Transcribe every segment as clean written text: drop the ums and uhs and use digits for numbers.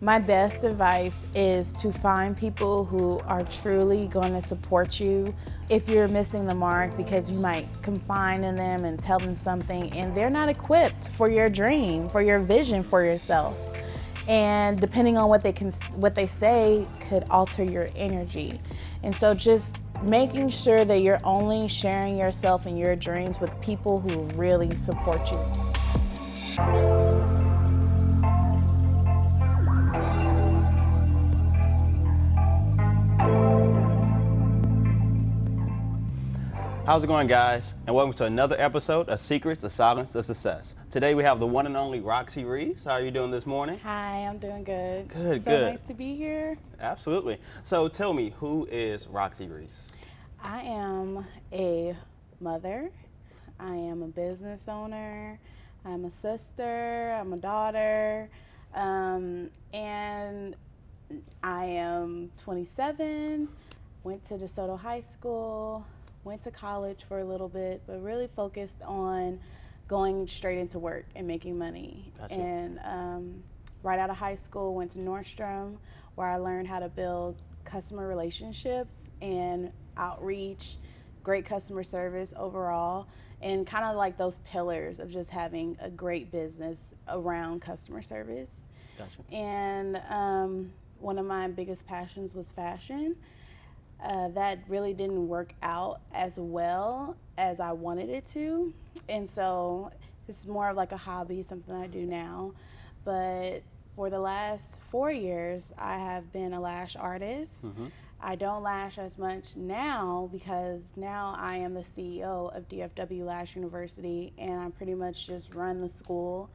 My best advice is to find people who are truly going to support you. If you're missing the mark because you might confide in them and tell them something and they're not equipped for your dream, for your vision for yourself. And depending on what they say could alter your energy. And so just making sure that you're only sharing yourself and your dreams with people who really support you. How's it going, guys? And welcome to another episode of Secrets of Silence of Success. Today we have the one and only Roxie Reese. How are you doing this morning? Hi, I'm doing good. Good. Nice to be here. Absolutely. So tell me, who is Roxie Reese? I am a mother. I am a business owner. I'm a sister. I'm a daughter. And I am 27, went to DeSoto High School, went to college for a little bit, but really focused on going straight into work and making money. Gotcha. And right out of high school, went to Nordstrom, where I learned how to build customer relationships and outreach, great customer service overall, and kind of like those pillars of just having a great business around customer service. Gotcha. And one of my biggest passions was fashion. That really didn't work out as well as I wanted it to. And so it's more of like a hobby, something I do now. But for the last 4 years, I have been a lash artist. Mm-hmm. I don't lash as much now because now I am the CEO of DFW Lash University, and I pretty much just run the school.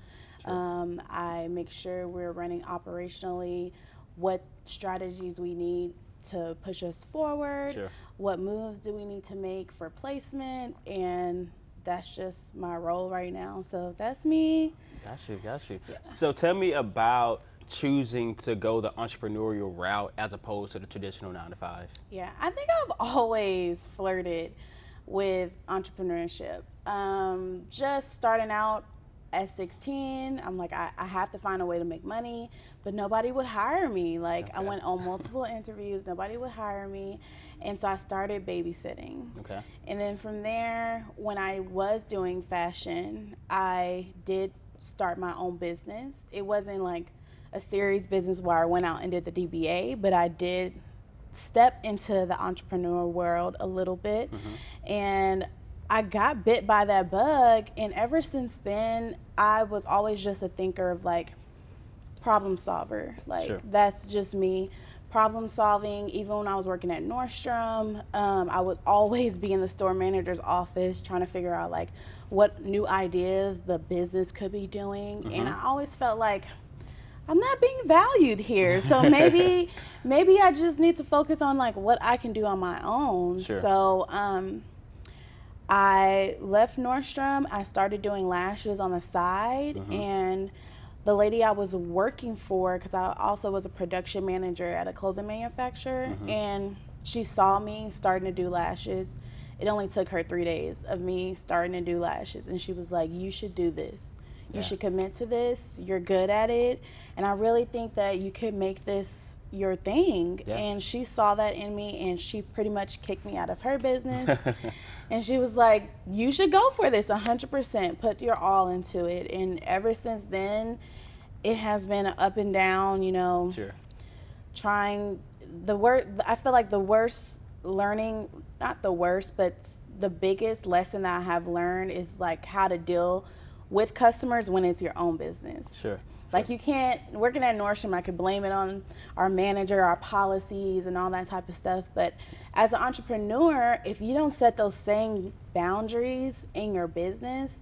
Sure. I make sure we're running operationally what strategies we need to push us forward. Sure. What moves do we need to make for placement, and that's just my role right now. So that's me. Got you. Yeah. So tell me about choosing to go the entrepreneurial route as opposed to the traditional 9-to-5. Yeah, I think I've always flirted with entrepreneurship. Just starting out at 16, I'm like, I have to find a way to make money, but nobody would hire me. Like, okay. I went on multiple interviews, nobody would hire me, and so I started babysitting. Okay. And then from there, when I was doing fashion, I did start my own business. It wasn't like a serious business where I went out and did the DBA, but I did step into the entrepreneur world a little bit. Mm-hmm. And I got bit by that bug, and ever since then, I was always just a thinker of like problem solver. Like, sure. That's just me. Problem solving. Even when I was working at Nordstrom, I would always be in the store manager's office trying to figure out like what new ideas the business could be doing. Mm-hmm. And I always felt like I'm not being valued here. So maybe I just need to focus on like what I can do on my own. Sure. So I left Nordstrom. I started doing lashes on the side. Mm-hmm. And the lady I was working for, because I also was a production manager at a clothing manufacturer, mm-hmm. and she saw me starting to do lashes. It only took her 3 days of me starting to do lashes, and she was like, you should do this. You should commit to this. You're good at it. And I really think that you could make this your thing. Yeah. And she saw that in me, and she pretty much kicked me out of her business. And she was like, you should go for this 100%. Put your all into it. And ever since then, it has been up and down, you know. Sure. Trying I feel like the worst learning, not the worst, but the biggest lesson that I have learned is like how to deal with customers when it's your own business. Sure. Like, you can't, working at Nordstrom, I could blame it on our manager, our policies, and all that type of stuff. But as an entrepreneur, if you don't set those same boundaries in your business,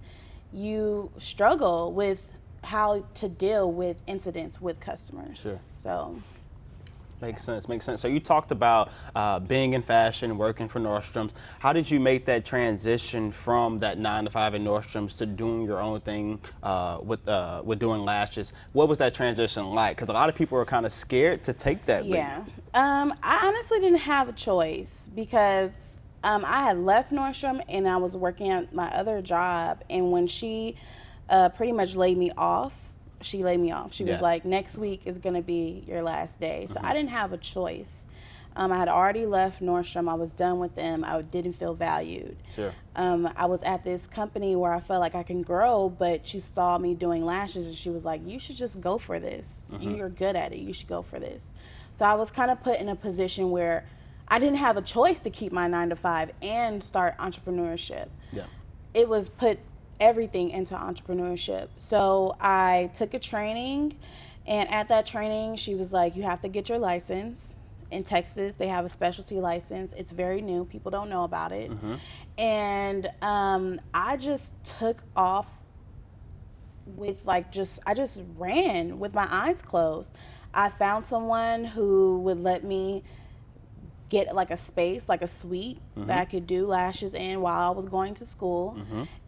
you struggle with how to deal with incidents with customers. Sure. So. Makes sense. So you talked about being in fashion, working for Nordstrom's. How did you make that transition from that 9-to-5 at Nordstrom's to doing your own thing with doing lashes? What was that transition like? Because a lot of people are kind of scared to take that leap. Yeah. I honestly didn't have a choice because I had left Nordstrom and I was working at my other job. And when she pretty much laid me off, she laid me off. She was Yeah. like, next week is going to be your last day. So I didn't have a choice. I had already left Nordstrom. I was done with them. I didn't feel valued. Sure. I was at this company where I felt like I can grow, but she saw me doing lashes and she was like, you should just go for this. You're good at it. You should go for this. So I was kind of put in a position where I didn't have a choice to keep my 9-to-5 and start entrepreneurship. Yeah. It was put everything into entrepreneurship. So I took a training, and at that training, she was like, you have to get your license. In Texas, they have a specialty license. It's very new. People don't know about it. And I just took off with I just ran with my eyes closed. I found someone who would let me get like a space, like a suite that I could do lashes in while I was going to school.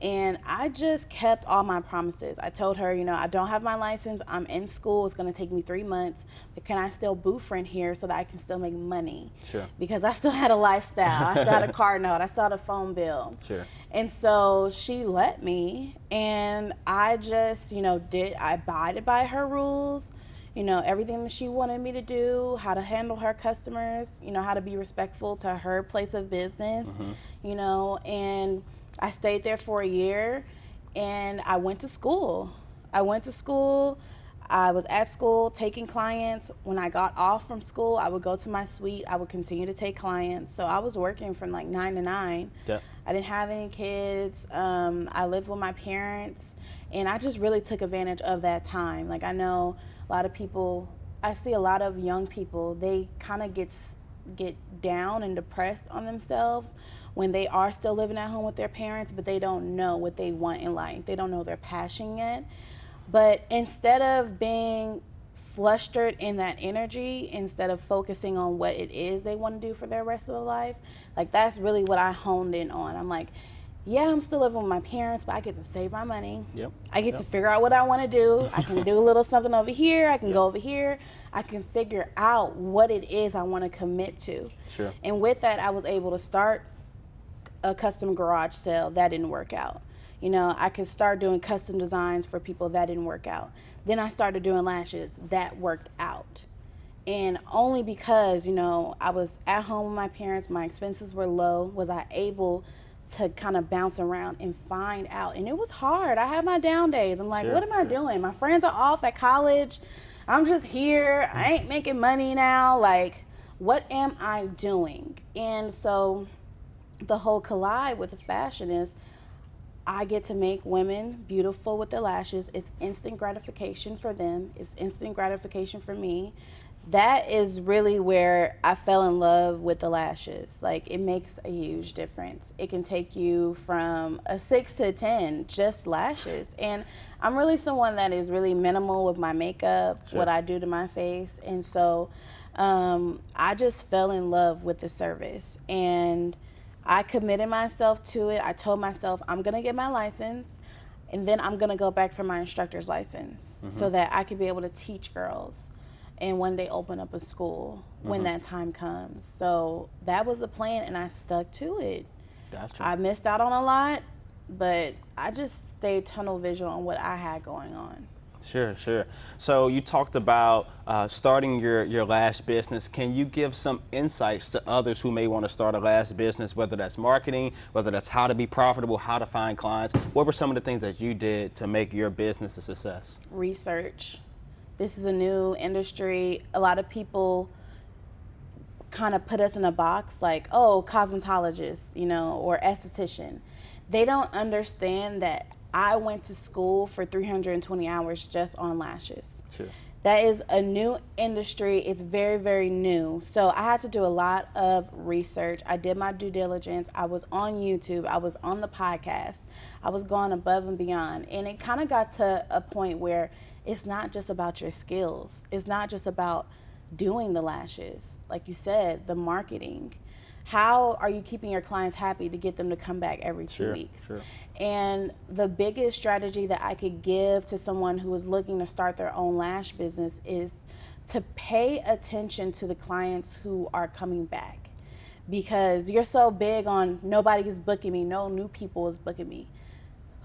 And I just kept all my promises. I told her, I don't have my license. I'm in school. It's going to take me 3 months. But can I still booth friend here so that I can still make money? Sure. Because I still had a lifestyle. I still had a car note. I still had a phone bill. Sure. And so she let me. And I just, I abided by her rules. Everything that she wanted me to do, how to handle her customers, how to be respectful to her place of business, and I stayed there for a year, and I went to school. I was at school taking clients. When I got off from school, I would go to my suite. I would continue to take clients. So I was working from like 9 to 9. Yeah. I didn't have any kids. I lived with my parents, and I just really took advantage of that time. Like, I know a lot of people, I see a lot of young people, they kind of get down and depressed on themselves when they are still living at home with their parents, but they don't know what they want in life. They don't know their passion yet. But instead of being flustered in that energy, instead of focusing on what it is they want to do for their rest of their life, like, that's really what I honed in on. I'm like, yeah, I'm still living with my parents, but I get to save my money. Yep. I get to figure out what I want to do. I can do a little something over here. I can go over here. I can figure out what it is I want to commit to. Sure. And with that, I was able to start a custom garage sale. That didn't work out. I could start doing custom designs for people. That didn't work out. Then I started doing lashes. That worked out. And only because, I was at home with my parents, my expenses were low, was I able to kind of bounce around and find out. And it was hard. I had my down days. I'm like, Sure, what am I doing? My friends are off at college. I'm just here. I ain't making money now. Like, what am I doing? And so the whole collide with the fashion is I get to make women beautiful with the lashes. It's instant gratification for them. It's instant gratification for me. That is really where I fell in love with the lashes. Like, it makes a huge difference. It can take you from a 6 to 10, just lashes. And I'm really someone that is really minimal with my makeup, what I do to my face. And so I just fell in love with the service. And I committed myself to it. I told myself, I'm going to get my license, and then I'm going to go back for my instructor's license so that I could be able to teach girls and one day open up a school when that time comes. So that was the plan, and I stuck to it. Gotcha. I missed out on a lot, but I just stayed tunnel vision on what I had going on. Sure. So you talked about starting your lash business. Can you give some insights to others who may want to start a lash business, whether that's marketing, whether that's how to be profitable, how to find clients? What were some of the things that you did to make your business a success? Research. This is a new industry. A lot of people kind of put us in a box like, oh, cosmetologist, or esthetician. They don't understand that I went to school for 320 hours just on lashes. Sure. That is a new industry. It's very, very new. So I had to do a lot of research. I did my due diligence. I was on YouTube. I was on the podcast. I was going above and beyond. And it kind of got to a point where it's not just about your skills. It's not just about doing the lashes. Like you said, the marketing. How are you keeping your clients happy to get them to come back every 2 weeks? Sure. And the biggest strategy that I could give to someone who is looking to start their own lash business is to pay attention to the clients who are coming back. Because you're so big on nobody is booking me, no new people is booking me.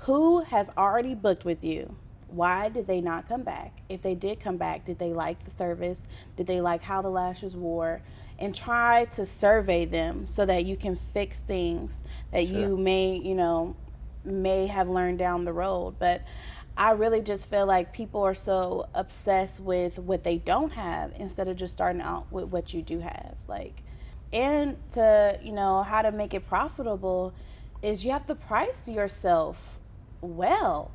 Who has already booked with you? Why did they not come back? If they did come back, did they like the service? Did they like how the lashes wore? And try to survey them so that you can fix things that you may have learned down the road. But I really just feel like people are so obsessed with what they don't have instead of just starting out with what you do have. And to, how to make it profitable is you have to price yourself well.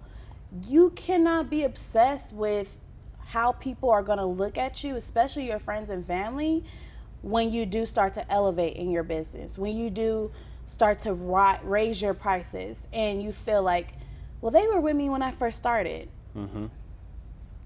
You cannot be obsessed with how people are going to look at you, especially your friends and family, when you do start to elevate in your business, when you do start to raise your prices and you feel like, well, they were with me when I first started. Mm-hmm.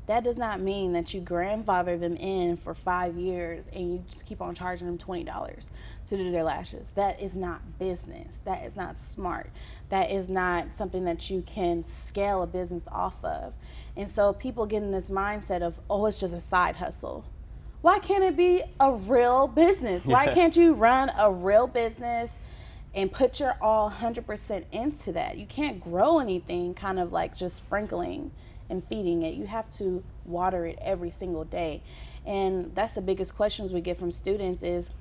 That does not mean that you grandfather them in for 5 years and you just keep on charging them $20 to do their lashes. That is not business. That is not smart. That is not something that you can scale a business off of. And so people get in this mindset of, oh, it's just a side hustle. Why can't it be a real business? Why can't you run a real business and put your all 100% into that? You can't grow anything kind of like just sprinkling and feeding it. You have to water it every single day. And that's the biggest questions we get from students is,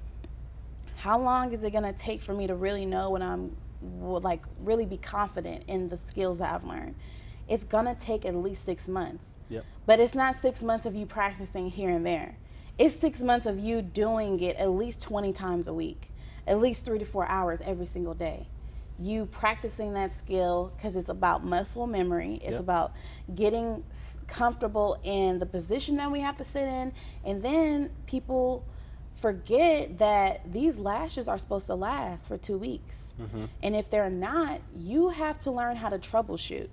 how long is it going to take for me to really know when I'm really be confident in the skills that I've learned? It's going to take at least 6 months. Yep. But it's not 6 months of you practicing here and there. It's 6 months of you doing it at least 20 times a week, at least 3 to 4 hours every single day. You practicing that skill because it's about muscle memory. It's about getting comfortable in the position that we have to sit in. And then people forget that these lashes are supposed to last for 2 weeks. Mm-hmm. And if they're not, you have to learn how to troubleshoot.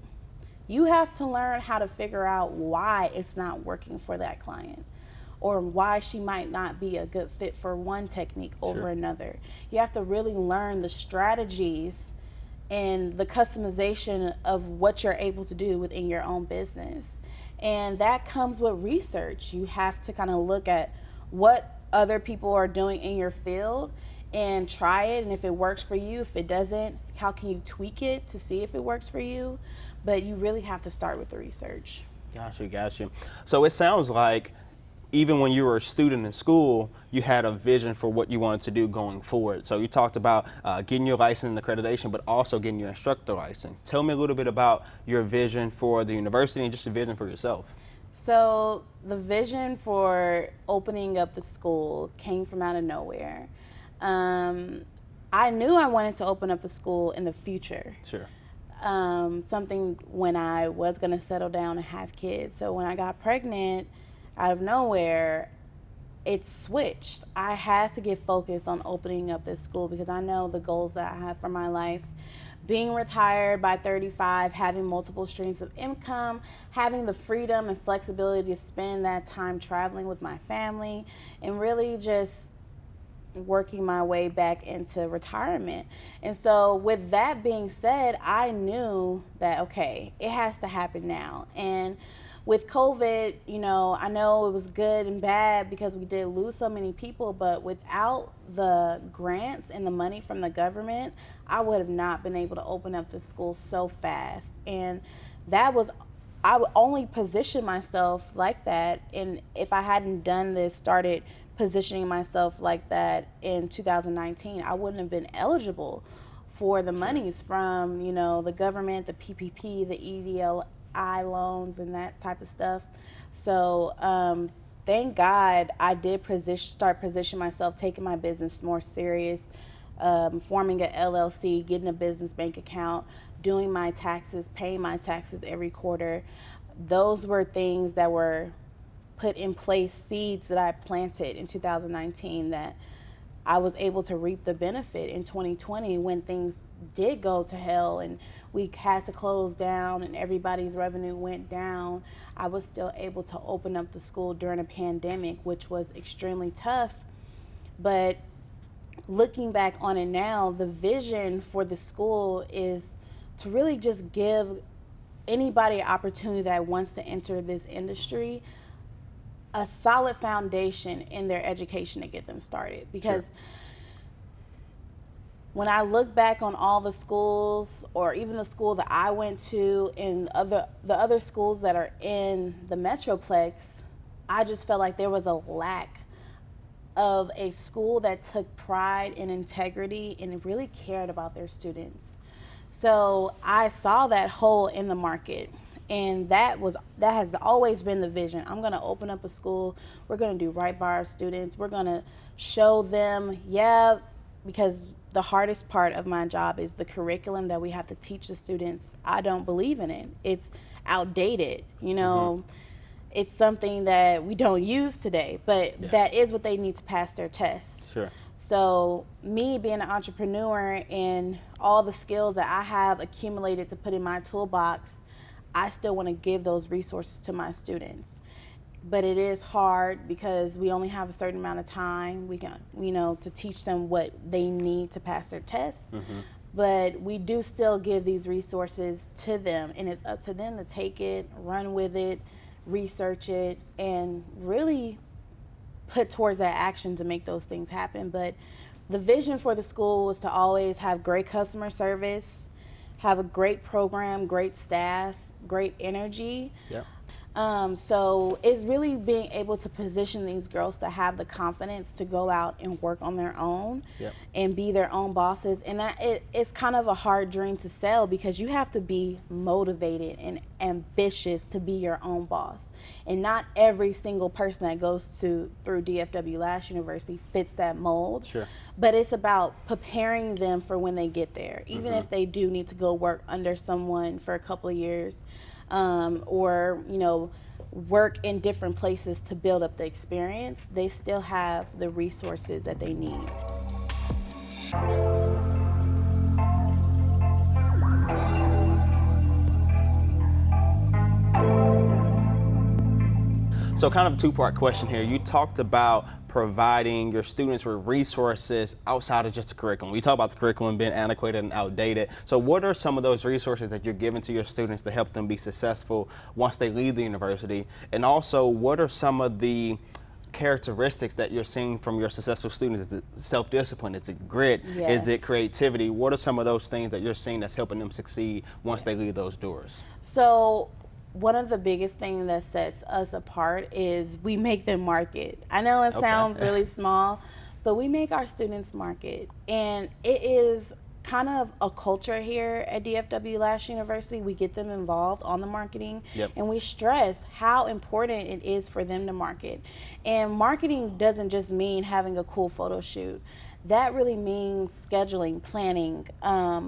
You have to learn how to figure out why it's not working for that client, or why she might not be a good fit for one technique over another. You have to really learn the strategies and the customization of what you're able to do within your own business. And that comes with research. You have to kind of look at what other people are doing in your field and try it. And if it works for you, if it doesn't, how can you tweak it to see if it works for you? But you really have to start with the research. Got you. So it sounds like even when you were a student in school, you had a vision for what you wanted to do going forward. So you talked about getting your license and accreditation, but also getting your instructor license. Tell me a little bit about your vision for the university and just a vision for yourself. So the vision for opening up the school came from out of nowhere. I knew I wanted to open up the school in the future. Sure. Something when I was going to settle down and have kids. So when I got pregnant, out of nowhere, it switched. I had to get focused on opening up this school because I know the goals that I have for my life. Being retired by 35, having multiple streams of income, having the freedom and flexibility to spend that time traveling with my family, and really just working my way back into retirement. And so with that being said, I knew that, okay, it has to happen now. And with COVID, I know it was good and bad because we did lose so many people, but without the grants and the money from the government, I would have not been able to open up the school so fast. And I would only position myself like that. And if I hadn't done this, started positioning myself like that in 2019, I wouldn't have been eligible for the monies from, the government, the PPP, the EDLI loans and that type of stuff. So thank God I did start positioning myself, taking my business more serious, forming an LLC, getting a business bank account, doing my taxes, paying my taxes every quarter. Those were things that were put in place, seeds that I planted in 2019 that I was able to reap the benefit in 2020 when things did go to hell and we had to close down and everybody's revenue went down. I was still able to open up the school during a pandemic, which was extremely tough. But looking back on it now, the vision for the school is to really just give anybody an opportunity that wants to enter this industry a solid foundation in their education to get them started. Because when I look back on all the schools, or even the school that I went to and the other schools that are in the Metroplex, I just felt like there was a lack of a school that took pride in integrity and really cared about their students. So I saw that hole in the market, and that has always been the vision. I'm going to open up a school. We're going to do right by our students. We're going to show them, because the hardest part of my job is the curriculum that we have to teach the students. I don't believe in it. It's outdated, It's something that we don't use today, but that is what they need to pass their tests. Sure. So me being an entrepreneur and all the skills that I have accumulated to put in my toolbox, I still want to give those resources to my students. But it is hard because we only have a certain amount of time to teach them what they need to pass their tests. But we do still give these resources to them, and it's up to them to take it, run with it, research it, and really put towards that action to make those things happen. But the vision for the school was to always have great customer service, have a great program, great staff, great energy. Yeah. So it's really being able to position these girls to have the confidence to go out and work on their own and be their own bosses. And it's kind of a hard dream to sell, because you have to be motivated and ambitious to be your own boss. And not every single person that goes through DFW Lash University fits that mold. Sure. But it's about preparing them for when they get there, even if they do need to go work under someone for a couple of years. Or work in different places to build up the experience, they still have the resources that they need. So kind of a two-part question here. You talked about providing your students with resources outside of just the curriculum. We talk about the curriculum being antiquated and outdated. So what are some of those resources that you're giving to your students to help them be successful once they leave the university? And also, what are some of the characteristics that you're seeing from your successful students? Is it self-discipline? Is it grit? Yes. Is it creativity? What are some of those things that you're seeing that's helping them succeed once they leave those doors? So one of the biggest things that sets us apart is we make them market. I know it sounds really small, but we make our students market. And it is kind of a culture here at DFW Lash University. We get them involved on the marketing, and we stress how important it is for them to market. And marketing doesn't just mean having a cool photo shoot. That really means scheduling, planning,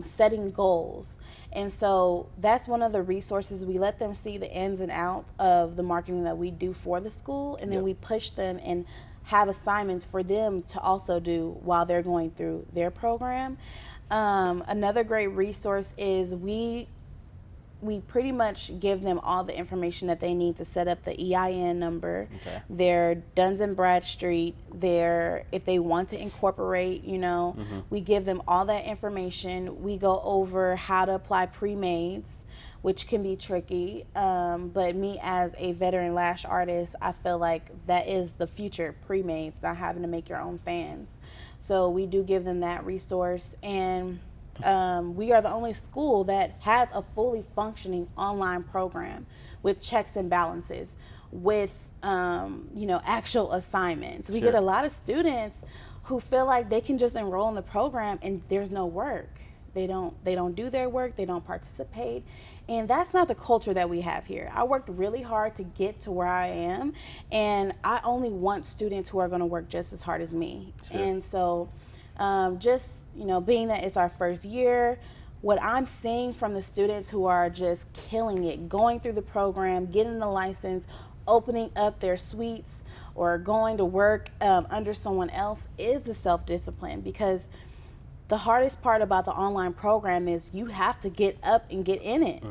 setting goals. And so that's one of the resources. We let them see the ins and outs of the marketing that we do for the school, and then we push them and have assignments for them to also do while they're going through their program. Another great resource is we pretty much give them all the information that they need to set up the EIN number, their Duns and Bradstreet, if they want to incorporate, we give them all that information. We go over how to apply pre-mades, which can be tricky. But me as a veteran lash artist, I feel like that is the future, pre-mades, not having to make your own fans. So we do give them that resource. And we are the only school that has a fully functioning online program with checks and balances, with actual assignments. We get a lot of students who feel like they can just enroll in the program and there's no work. They don't do their work, they don't participate, and that's not the culture that we have here. I worked really hard to get to where I am, and I only want students who are going to work just as hard as me. And so being that it's our first year, what I'm seeing from the students who are just killing it, going through the program, getting the license, opening up their suites, or going to work under someone else, is the self-discipline. Because the hardest part about the online program is you have to get up and get in it.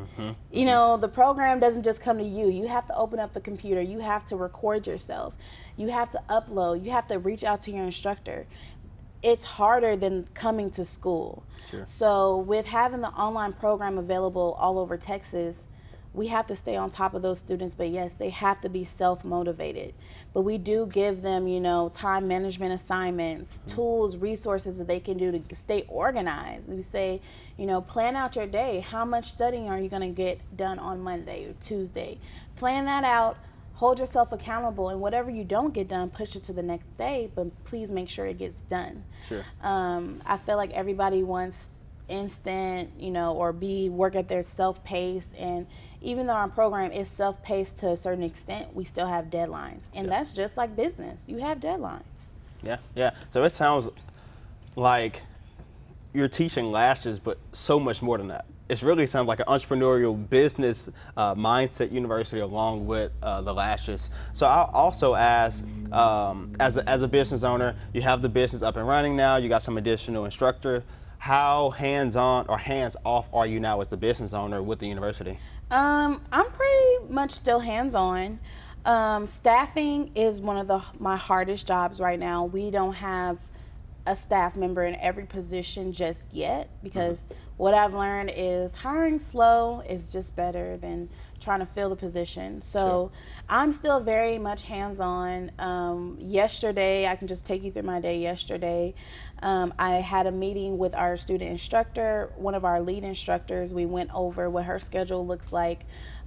The program doesn't just come to you. You have to open up the computer. You have to record yourself. You have to upload. You have to reach out to your instructor. It's harder than coming to school. So with having the online program available all over Texas, we have to stay on top of those students, but yes, they have to be self-motivated. But we do give them, time management assignments, tools, resources that they can do to stay organized. We say, plan out your day. How much studying are you going to get done on Monday or Tuesday? Plan that out. Hold yourself accountable, and whatever you don't get done, push it to the next day, but please make sure it gets done. Sure. I feel like everybody wants instant, or work at their self-paced, and even though our program is self-paced to a certain extent, we still have deadlines, and that's just like business. You have deadlines. Yeah. So it sounds like you're teaching lashes, but so much more than that. It really sounds like an entrepreneurial business mindset university along with the lashes. So I'll also ask, as a business owner, you have the business up and running now, you got some additional instructor. How hands-on or hands-off are you now as the business owner with the university? I'm pretty much still hands-on. Staffing is one of my hardest jobs right now. We don't have a staff member in every position just yet, because what I've learned is hiring slow is just better than trying to fill the position. So I'm still very much hands-on. Yesterday, I can just take you through my day yesterday. I had a meeting with our student instructor, one of our lead instructors. We went over what her schedule looks like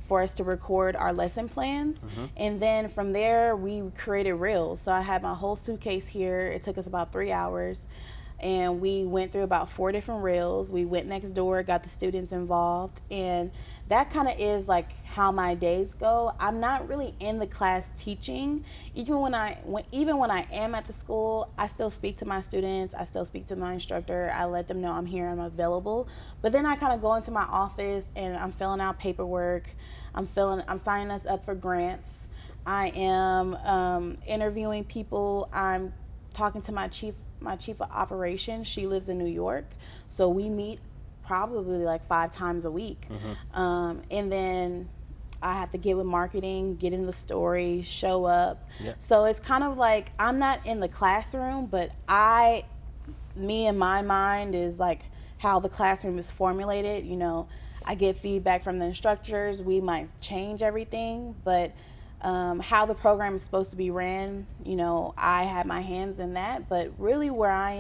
for us to record our lesson plans. And then from there, we created reels. So I had my whole suitcase here. It took us about 3 hours. And we went through about 4 different reels. We went next door, got the students involved. And that kind of is like how my days go. I'm not really in the class teaching. Even when I am at the school, I still speak to my students. I still speak to my instructor. I let them know I'm here, I'm available. But then I kind of go into my office and I'm filling out paperwork. I'm signing us up for grants. I am interviewing people. I'm talking to my chief of operations. She lives in New York, so we meet probably like 5 times a week. And then I have to get with marketing, get in the story, show up. So it's kind of like I'm not in the classroom, but me in my mind is like how the classroom is formulated. I get feedback from the instructors. We might change everything, but how the program is supposed to be ran, I have my hands in that. But really where I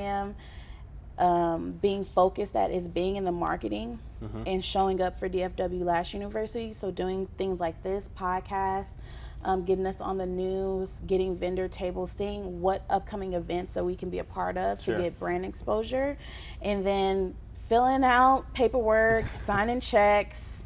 am being focused at is being in the marketing and showing up for DFW Lash University. So doing things like this podcast, getting us on the news, getting vendor tables, seeing what upcoming events that we can be a part of to get brand exposure, and then filling out paperwork, signing checks.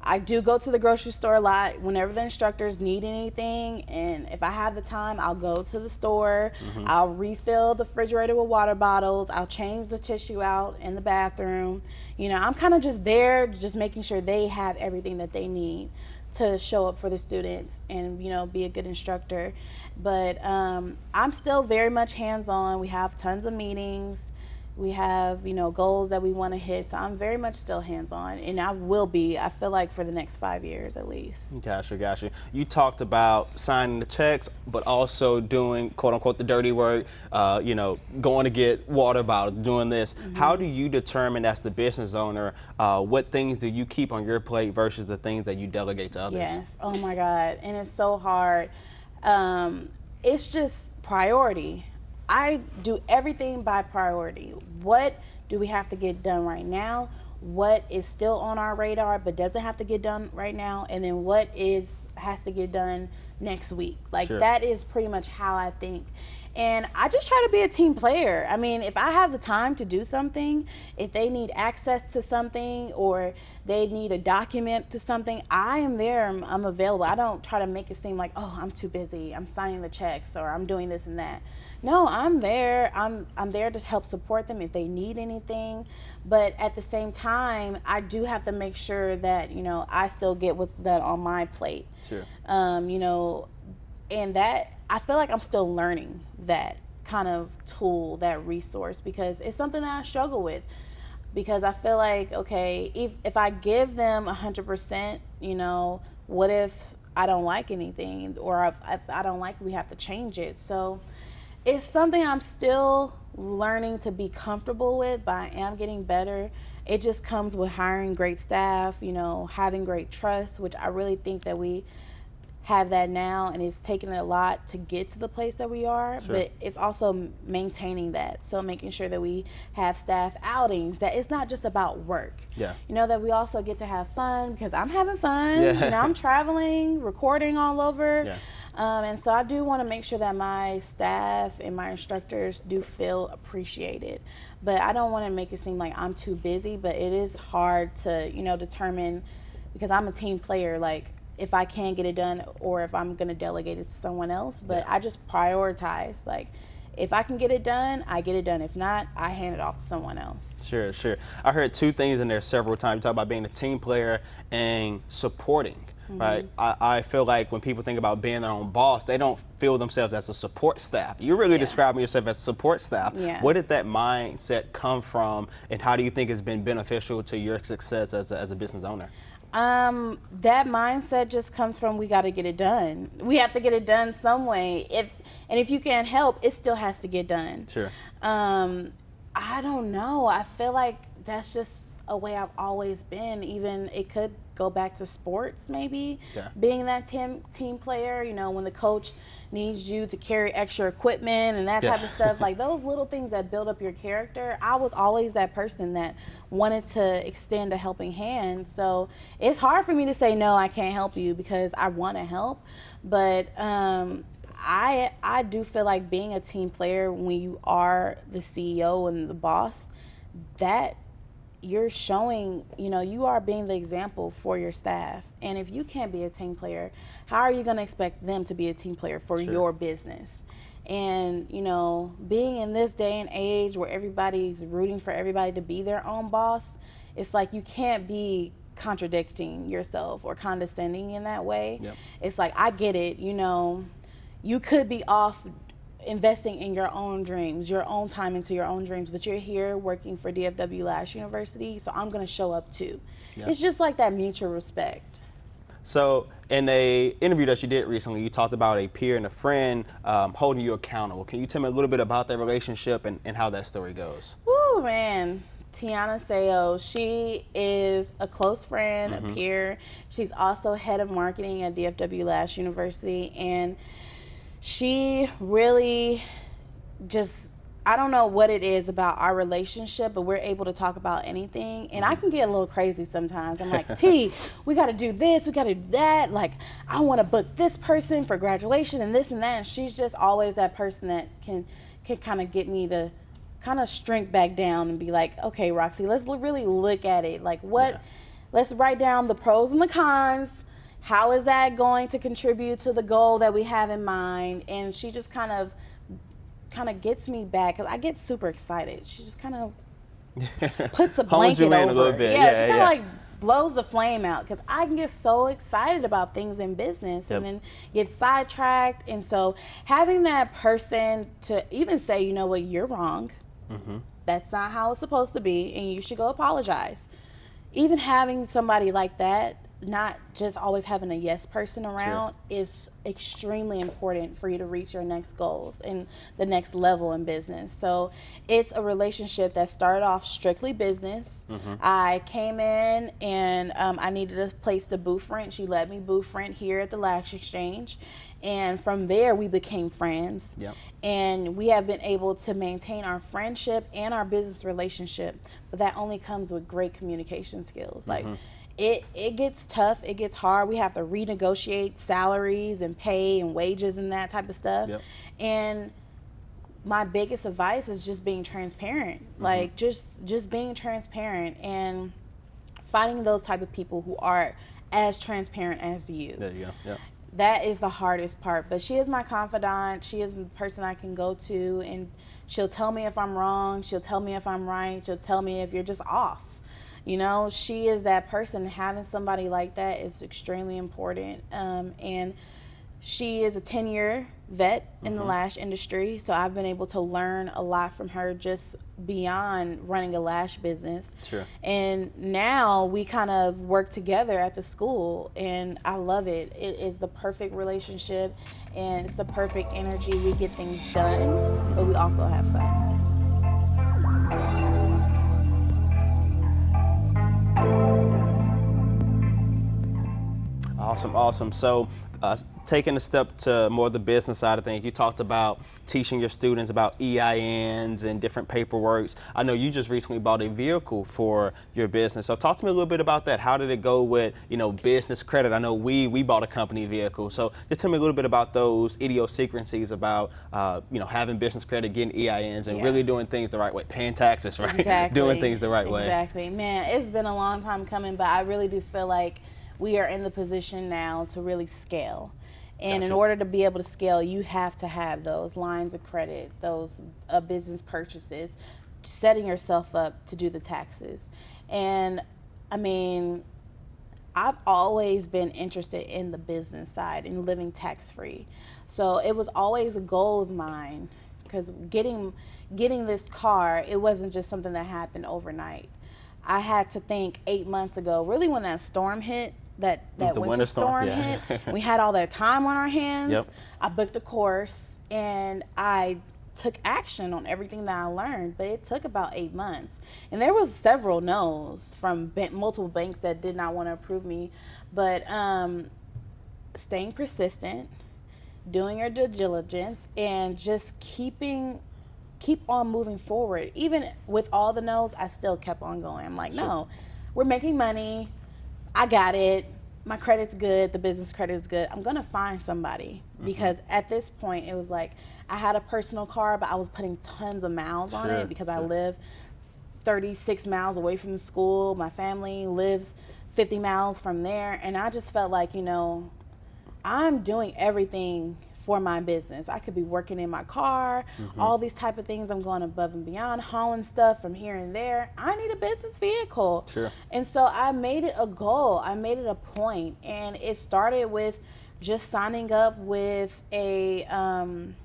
I do go to the grocery store a lot whenever the instructors need anything, and if I have the time, I'll go to the store. I'll refill the refrigerator with water bottles. I'll change the tissue out in the bathroom. I'm kind of just there, just making sure they have everything that they need to show up for the students and, be a good instructor. But I'm still very much hands-on. We have tons of meetings. We have, goals that we want to hit. So I'm very much still hands-on, and I will be, I feel like, for the next 5 years at least. Gotcha. You talked about signing the checks, but also doing, quote unquote, the dirty work, going to get water bottles, doing this. How do you determine, as the business owner, what things do you keep on your plate versus the things that you delegate to others? Yes. Oh my God. And it's so hard. It's just priority. I do everything by priority. What do we have to get done right now? What is still on our radar but doesn't have to get done right now? And then what has to get done next week? That is pretty much how I think. And I just try to be a team player. I mean, if I have the time to do something, if they need access to something or they need a document to something, I am there, I'm available. I don't try to make it seem like, oh, I'm too busy, I'm signing the checks or I'm doing this and that. No, I'm there. I'm there to help support them if they need anything. But at the same time, I do have to make sure that, I still get what's done on my plate. Sure. And that, I feel like I'm still learning that kind of tool, that resource, because it's something that I struggle with. Because I feel like, okay, if I give them 100%, what if I don't like anything, or if I don't like it, we have to change it. So it's something I'm still learning to be comfortable with, but I am getting better. it just comes with hiring great staff, you know, having great trust, which I really think that we have that now, and it's taken a lot to get to the place that we are. Sure. But it's also maintaining that, so making sure that we have staff outings, that it's not just about work. Yeah. You know, that we also get to have fun, because I'm having fun. Yeah. You know, I'm traveling, recording all over. Yeah. And so I do want to make sure that my staff and my instructors do feel appreciated. But I don't want to make it seem like I'm too busy, but it is hard to, you know, determine, because I'm a team player, like, if I can get it done or if I'm going to delegate it to someone else. But I just prioritize, like, if I can get it done, I get it done. If not, I hand it off to someone else. Sure, sure. I heard two things in there several times. You talk about being a team player and supporting, right? I feel like when people think about being their own boss, they don't feel themselves as a support staff. You're really describing yourself as support staff. Yeah. Where did that mindset come from, and how do you think it's been beneficial to your success as a business owner? That mindset just comes from, we got to get it done. We have to get it done some way. If you can't help, it still has to get done. Sure. I don't know. I feel like that's just a way I've always been. Even it could go back to sports, maybe. Yeah. Being that team player, you know, when the coach needs you to carry extra equipment and that type of stuff, like those little things that build up your character. I was always that person that wanted to extend a helping hand. So it's hard for me to say, no, I can't help you, because I want to help. But I do feel like being a team player, when you are the CEO and the boss, that you're showing, you know, you are being the example for your staff. And if you can't be a team player, how are you going to expect them to be a team player for your business? And, you know, being in this day and age where everybody's rooting for everybody to be their own boss, it's like you can't be contradicting yourself or condescending in that way. Yep. It's like, I get it, you know, you could be off investing in your own dreams, your own time into your own dreams, but you're here working for DFW Lash University, so I'm going to show up too. Yeah. It's just like that mutual respect. So in a interview that you did recently, you talked about a peer and a friend holding you accountable. Can you tell me a little bit about that relationship and how that story goes? Woo, man. Tiana Seo, she is a close friend, a peer. She's also head of marketing at DFW Lash University, and she really just, I don't know what it is about our relationship, but we're able to talk about anything. And I can get a little crazy sometimes. I'm like, T, we got to do this, we got to do that. Like, I want to book this person for graduation and this and that. And she's just always that person that can kind of get me to kind of shrink back down and be like, okay, Roxie, let's really look at it. Like, let's write down the pros and the cons. How is that going to contribute to the goal that we have in mind? And she just kind of gets me back, because I get super excited. She just kind of puts a blanket over a little bit. Yeah, she kind of like blows the flame out, because I can get so excited about things in business and then get sidetracked. And so having that person to even say, you know what, you're wrong. That's not how it's supposed to be, and you should go apologize. Even having somebody like that, not just always having a yes person around, is extremely important for you to reach your next goals and the next level in business. So it's a relationship that started off strictly business. I came in and I needed a place to booth rent. She let me booth rent here at the Lash Exchange. And from there, we became friends. And we have been able to maintain our friendship and our business relationship. But that only comes with great communication skills. Like, it gets tough, it gets hard. We have to renegotiate salaries and pay and wages and that type of stuff. And my biggest advice is just being transparent. Like, just being transparent and finding those type of people who are as transparent as you. There you go. That is the hardest part. But she is my confidant. She is the person I can go to, and she'll tell me if I'm wrong. She'll tell me if I'm right. She'll tell me if you're just off. You know, she is that person. Having somebody like that is extremely important. And she is a 10-year vet in the lash industry, so I've been able to learn a lot from her just beyond running a lash business. And now we kind of work together at the school, and I love it. It is the perfect relationship, and it's the perfect energy. We get things done, but we also have fun. Awesome, awesome. So taking a step to more the business side of things, you talked about teaching your students about EINs and different paperworks. I know you just recently bought a vehicle for your business. So talk to me a little bit about that. How did it go with, business credit? I know we bought a company vehicle. So just tell me a little bit about those idiosyncrasies about, having business credit, getting EINs, and really doing things the right way, paying taxes, right? Exactly. Doing things the right way. Exactly. Man, it's been a long time coming, but I really do feel like we are in the position now to really scale. And in order to be able to scale, you have to have those lines of credit, those business purchases, setting yourself up to do the taxes. And I mean, I've always been interested in the business side and living tax-free. So it was always a goal of mine, because getting this car, it wasn't just something that happened overnight. I had to think 8 months ago, really when that storm hit, that winter storm hit, we had all that time on our hands. Yep. I booked a course and I took action on everything that I learned, but it took about 8 months. And there was several no's from multiple banks that did not want to approve me, but staying persistent, doing your due diligence, and just keep on moving forward. Even with all the no's, I still kept on going. I'm like, no, we're making money. I got it. My credit's good. The business credit is good. I'm going to find somebody, because at this point it was like I had a personal car, but I was putting tons of miles on it because I live 36 miles away from the school. My family lives 50 miles from there. And I just felt like, I'm doing everything for my business. I could be working in my car, all these type of things. I'm going above and beyond, hauling stuff from here and there. I need a business vehicle. Sure. And so I made it a goal. I made it a point. And it started with just signing up with on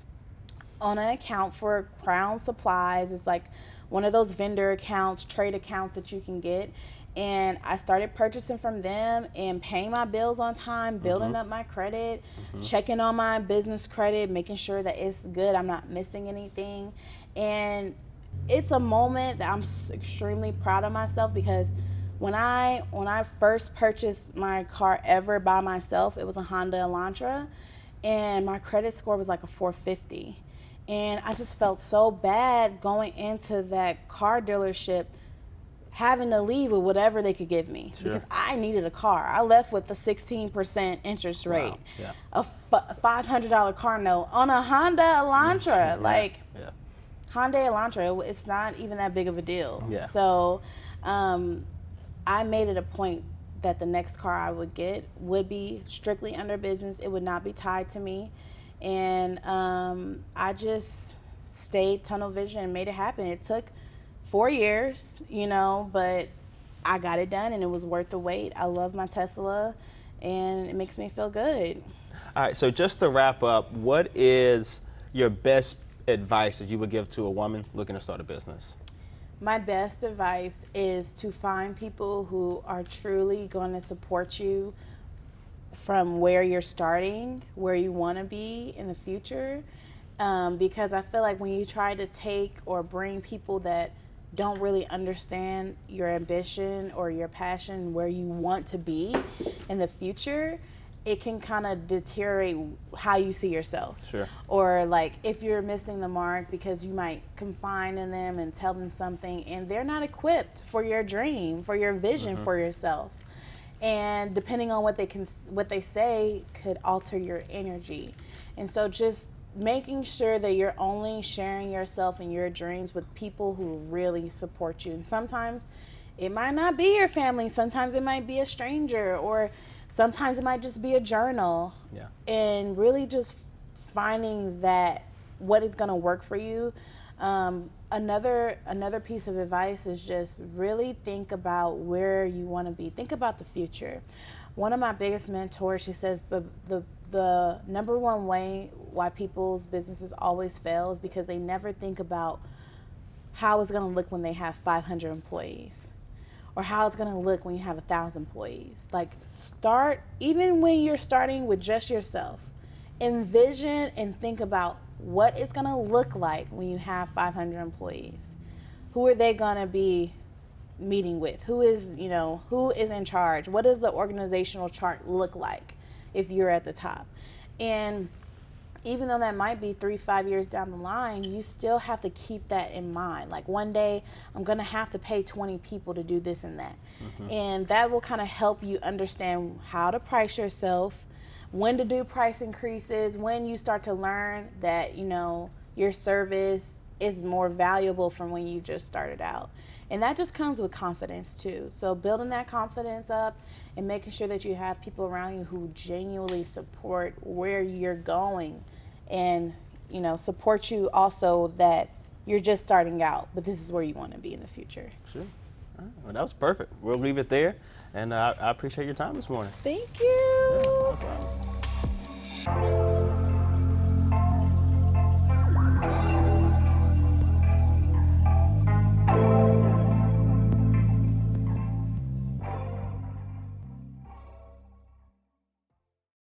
an account for Crown Supplies. It's like one of those vendor accounts, trade accounts that you can get. And I started purchasing from them and paying my bills on time, building up my credit, checking on my business credit, making sure that it's good, I'm not missing anything. And it's a moment that I'm extremely proud of myself, because when I first purchased my car ever by myself, it was a Honda Elantra, and my credit score was like a 450. And I just felt so bad going into that car dealership, having to leave with whatever they could give me, because I needed a car. I left with a 16% interest rate, a $500 car note on a Honda Elantra. Honda Elantra, it's not even that big of a deal. So I made it a point that the next car I would get would be strictly under business. It would not be tied to me. And I just stayed tunnel vision and made it happen. It took 4 years, but I got it done, and it was worth the wait. I love my Tesla, and it makes me feel good. All right, so just to wrap up, what is your best advice that you would give to a woman looking to start a business? My best advice is to find people who are truly going to support you from where you're starting, where you want to be in the future, because I feel like when you try to take or bring people that don't really understand your ambition or your passion, where you want to be in the future, it can kind of deteriorate how you see yourself. Or like if you're missing the mark because you might confide in them and tell them something and they're not equipped for your dream, for your vision for yourself. And depending on what they say could alter your energy. And so just making sure that you're only sharing yourself and your dreams with people who really support you. And sometimes it might not be your family. Sometimes it might be a stranger, or sometimes it might just be a journal. And really just finding that what is going to work for you. Another piece of advice is just really think about where you want to be. Think about the future. One of my biggest mentors, she says the number one way why people's businesses always fail is because they never think about how it's going to look when they have 500 employees, or how it's going to look when you have 1,000 employees. Like, start, even when you're starting with just yourself, envision and think about what it's going to look like when you have 500 employees. Who are they going to be meeting with? Who is in charge? What does the organizational chart look like? if you're at the top. And even though that might be 3-5 years down the line, you still have to keep that in mind. Like, one day I'm gonna have to pay 20 people to do this and that. And that will kind of help you understand how to price yourself, when to do price increases, when you start to learn that, you know, your service is more valuable from when you just started out. And that just comes with confidence too. So building that confidence up and making sure that you have people around you who genuinely support where you're going, and, you know, support you also that you're just starting out, but this is where you want to be in the future. Sure. All right. Well, that was perfect. We'll leave it there. And I appreciate your time this morning. Thank you. Yeah, no problem.